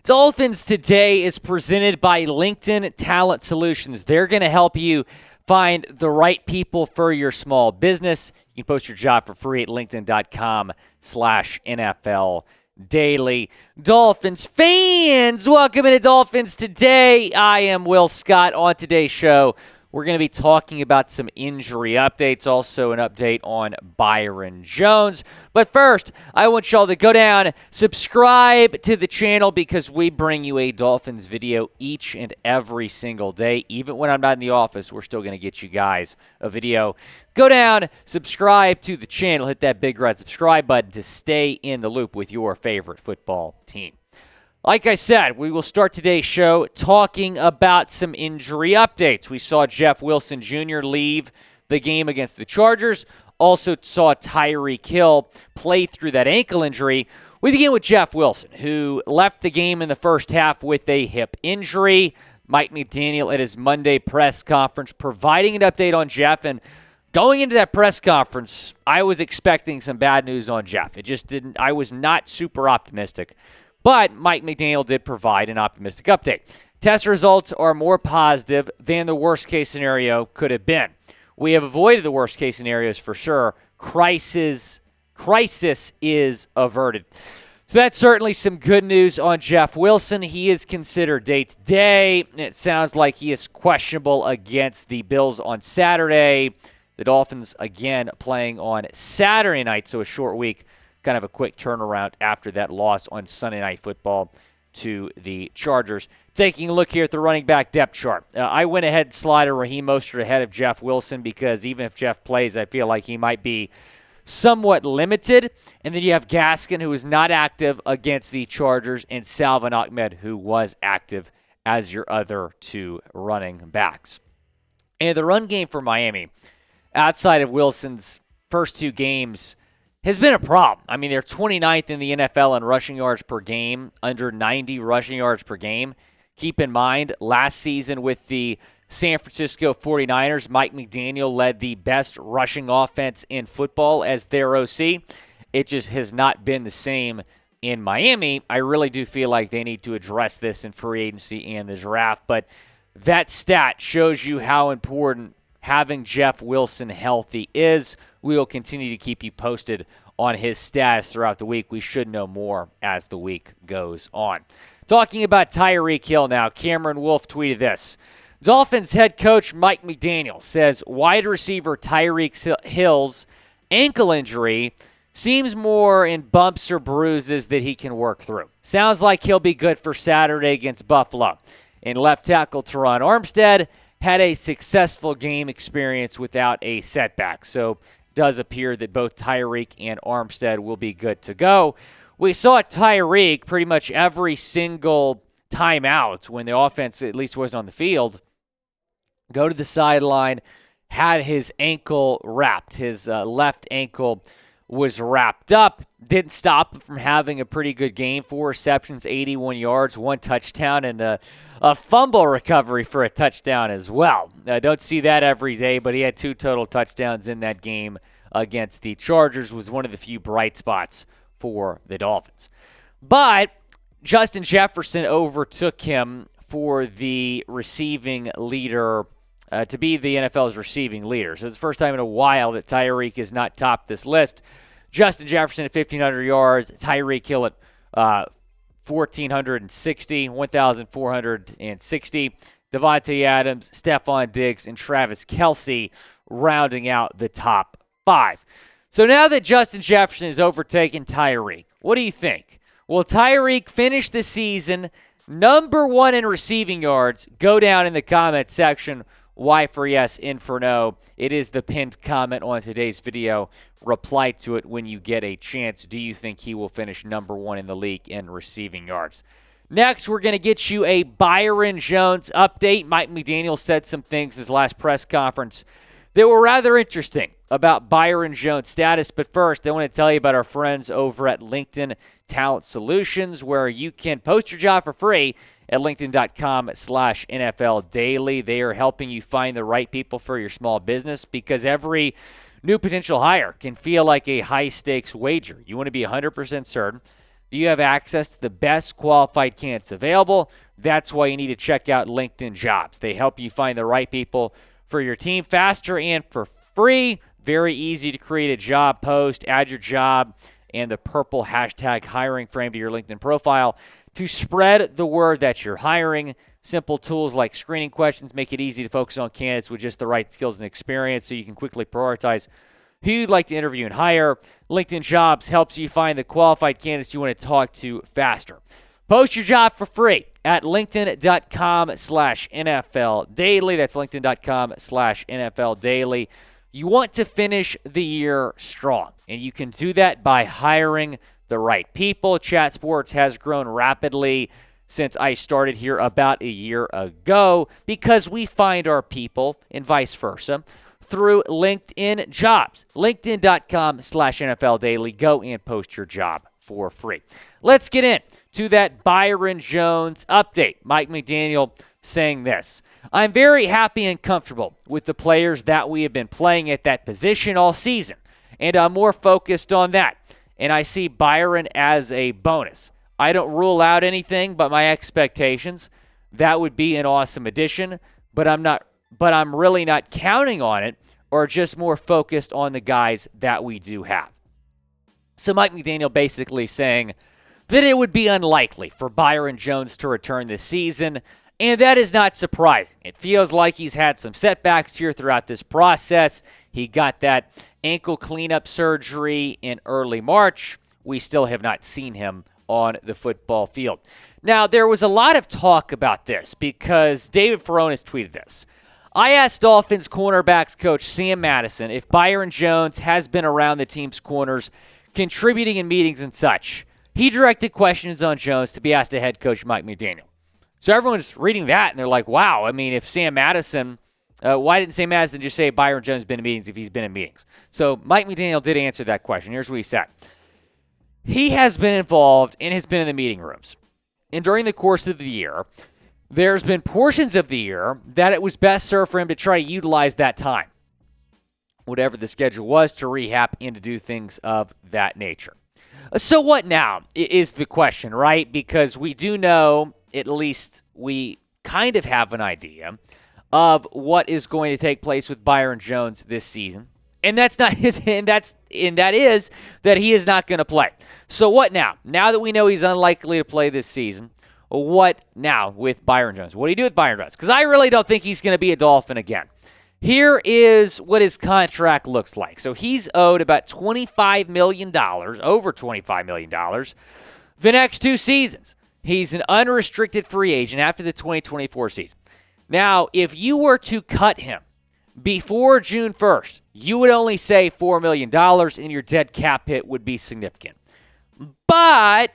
Dolphins Today is presented by LinkedIn Talent Solutions. They're going to help you find the right people for your small business. You can post your job for free at linkedin.com/NFL Daily. Dolphins fans, welcome into Dolphins Today. I am Will Scott. On today's show, we're going to be talking about some injury updates, also an update on Byron Jones. But first, I want y'all to go down, subscribe to the channel because we bring you a Dolphins video each and every single day. Even when I'm not in the office, we're still going to get you guys a video. Go down, subscribe to the channel, hit that big red subscribe button to stay in the loop with your favorite football team. Like I said, we will start today's show talking about some injury updates. We saw Jeff Wilson Jr. leave the game against the Chargers. Also saw Tyreek Hill play through that ankle injury. We begin with Jeff Wilson, who left the game in the first half with a hip injury. Mike McDaniel at his Monday press conference providing an update on Jeff. And going into that press conference, I was expecting some bad news on Jeff. It just didn't. I was not super optimistic. But Mike McDaniel did provide an optimistic update. Test results are more positive than the worst-case scenario could have been. We have avoided the worst-case scenarios for sure. Crisis is averted. So that's certainly some good news on Jeff Wilson. He is considered day-to-day. It sounds like he is questionable against the Bills on Saturday. The Dolphins, again, playing on Saturday night, so a short week. Kind of a quick turnaround after that loss on Sunday Night Football to the Chargers. Taking a look here at the running back depth chart. I went ahead and slided Raheem Mostert ahead of Jeff Wilson because even if Jeff plays, I feel like he might be somewhat limited. And then you have Gaskin, who is not active against the Chargers, and Salvon Ahmed, who was active as your other two running backs. And the run game for Miami, outside of Wilson's first two games, has been a problem. I mean, they're 29th in the NFL in rushing yards per game, under 90 rushing yards per game. Keep in mind, last season with the San Francisco 49ers, Mike McDaniel led the best rushing offense in football as their OC. It just has not been the same in Miami. I really do feel like they need to address this in free agency and the draft, but that stat shows you how important having Jeff Wilson healthy is. We will continue to keep you posted on his status throughout the week. We should know more as the week goes on. Talking about Tyreek Hill now, Cameron Wolfe tweeted this. Dolphins head coach Mike McDaniel says wide receiver Tyreek Hill's ankle injury seems more in bumps or bruises that he can work through. Sounds like he'll be good for Saturday against Buffalo. And left tackle Teron Armstead had a successful game experience without a setback. So does appear that both Tyreek and Armstead will be good to go. We saw Tyreek pretty much every single time out when the offense at least wasn't on the field, go to the sideline, had his ankle wrapped. His left ankle was wrapped up. Didn't stop him from having a pretty good game. 4 receptions, 81 yards, 1 touchdown, and a fumble recovery for a touchdown as well. Don't see that every day, but he had 2 total touchdowns in that game against the Chargers. Was one of the few bright spots for the Dolphins. But Justin Jefferson overtook him for the receiving leader, to be the NFL's receiving leader. So it's the first time in a while that Tyreek has not topped this list. Justin Jefferson at 1,500 yards, Tyreek Hill at 1,460. Devontae Adams, Stephon Diggs, and Travis Kelce rounding out the top 5. So now that Justin Jefferson has overtaken Tyreek, what do you think? Will Tyreek finish the season number 1 in receiving yards? Go down in the comment section. Y for yes, in for no. It is the pinned comment on today's video. Reply to it when you get a chance. Do you think he will finish number 1 in the league in receiving yards? Next, we're going to get you a Byron Jones update. Mike McDaniel said some things in his last press conference that were rather interesting about Byron Jones' status. But first, I want to tell you about our friends over at LinkedIn Talent Solutions, where you can post your job for free at linkedin.com/NFL Daily. They are helping you find the right people for your small business because every new potential hire can feel like a high-stakes wager. You want to be 100% certain you have access to the best qualified candidates available. That's why you need to check out LinkedIn Jobs. They help you find the right people for your team faster and for free. Very easy to create a job post, add your job and the purple hashtag hiring frame to your LinkedIn profile to spread the word that you're hiring. Simple tools like screening questions make it easy to focus on candidates with just the right skills and experience so you can quickly prioritize who you'd like to interview and hire. LinkedIn Jobs helps you find the qualified candidates you want to talk to faster. Post your job for free at linkedin.com/NFL daily. That's linkedin.com/NFL daily. You want to finish the year strong, and you can do that by hiring the right people. Chat Sports has grown rapidly since I started here about a year ago because we find our people and vice versa through LinkedIn Jobs. LinkedIn.com/NFL daily. Go and post your job for free. Let's get in to that Byron Jones update. Mike McDaniel saying this: I'm very happy and comfortable with the players that we have been playing at that position all season, and I'm more focused on that. And I see Byron as a bonus. I don't rule out anything but my expectations. That would be an awesome addition, but I'm really not counting on it or just more focused on the guys that we do have. So Mike McDaniel basically saying that it would be unlikely for Byron Jones to return this season, and that is not surprising. It feels like he's had some setbacks here throughout this process. He got that ankle cleanup surgery in early March. We still have not seen him on the football field. Now, there was a lot of talk about this because David Furones tweeted this. I asked Dolphins cornerbacks coach Sam Madison if Byron Jones has been around the team's corners, contributing in meetings and such. He directed questions on Jones to be asked to head coach Mike McDaniel. So everyone's reading that, and they're like, wow, I mean, if Sam Madison, why didn't Sam Madison just say Byron Jones has been in meetings if he's been in meetings? So Mike McDaniel did answer that question. Here's what he said. He has been involved and has been in the meeting rooms. And during the course of the year, there's been portions of the year that it was best served for him to try to utilize that time, whatever the schedule was, to rehab and to do things of that nature. So what now is the question, right? Because we do know, at least we kind of have an idea of what is going to take place with Byron Jones this season. And that is that he is not going to play. So what now? Now that we know he's unlikely to play this season, what now with Byron Jones? What do you do with Byron Jones? Because I really don't think he's going to be a Dolphin again. Here is what his contract looks like. So he's owed about $25 million, over $25 million, the next 2 seasons. He's an unrestricted free agent after the 2024 season. Now, if you were to cut him before June 1st, you would only save $4 million and your dead cap hit would be significant. But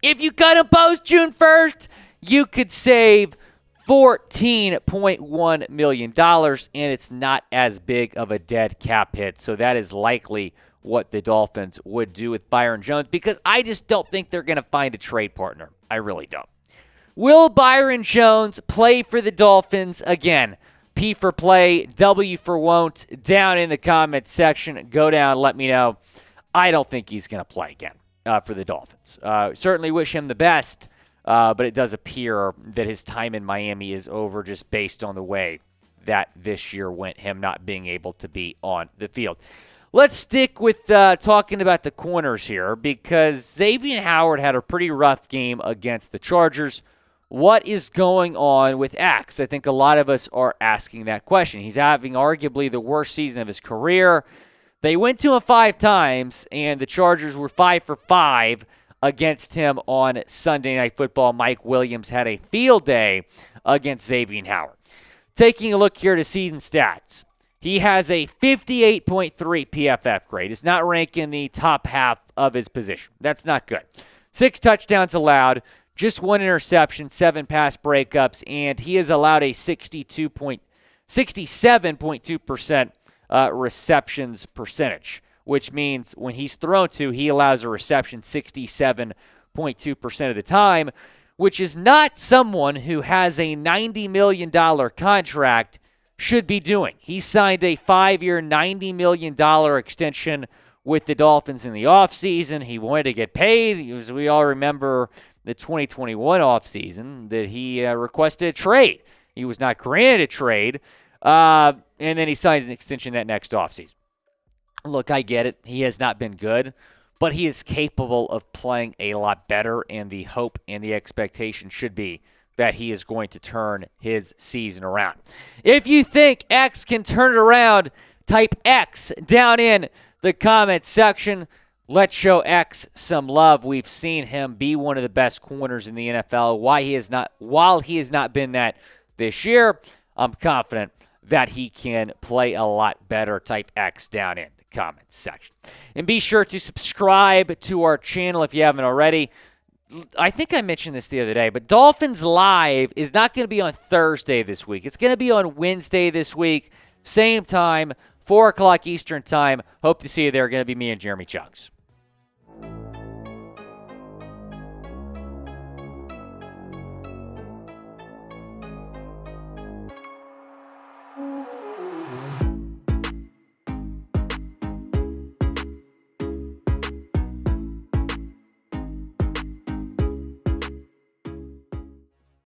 if you cut him post June 1st, you could save $14.1 million, and it's not as big of a dead cap hit. So that is likely what the Dolphins would do with Byron Jones, because I just don't think they're going to find a trade partner. I really don't. Will Byron Jones play for the Dolphins again? P for play, W for won't. Down in the comments section. Go down, let me know. I don't think he's going to play again for the Dolphins. Certainly wish him the best, but it does appear that his time in Miami is over just based on the way that this year went, him not being able to be on the field. Let's stick with talking about the corners here, because Xavien Howard had a pretty rough game against the Chargers. What is going on with X? I think a lot of us are asking that question. He's having arguably the worst season of his career. They went to him 5 times, and the Chargers were 5 for 5 against him on Sunday Night Football. Mike Williams had a field day against Xavien Howard. Taking a look here to season stats, he has a 58.3 PFF grade. It's not ranking the top half of his position. That's not good. 6 touchdowns allowed, just 1 interception, 7 pass breakups, and he has allowed a 67.2% receptions percentage, which means when he's thrown to, he allows a reception 67.2% of the time, which is not someone who has a $90 million contract should be doing. He signed a 5-year, $90 million extension with the Dolphins in the offseason. He wanted to get paid. As we all remember the 2021 offseason, that he requested a trade. He was not granted a trade, and then he signs an extension that next offseason. Look, I get it. He has not been good, but he is capable of playing a lot better, and the hope and the expectation should be that he is going to turn his season around. If you think X can turn it around, type X down in the comments section. Let's show X some love. We've seen him be one of the best corners in the NFL. While he has not been that this year, I'm confident that he can play a lot better. Type X down in the comments section. And be sure to subscribe to our channel if you haven't already. I think I mentioned this the other day, but Dolphins Live is not going to be on Thursday this week. It's going to be on Wednesday this week, same time, 4 o'clock Eastern time. Hope to see you there. Going to be me and Jeremy Chuggs.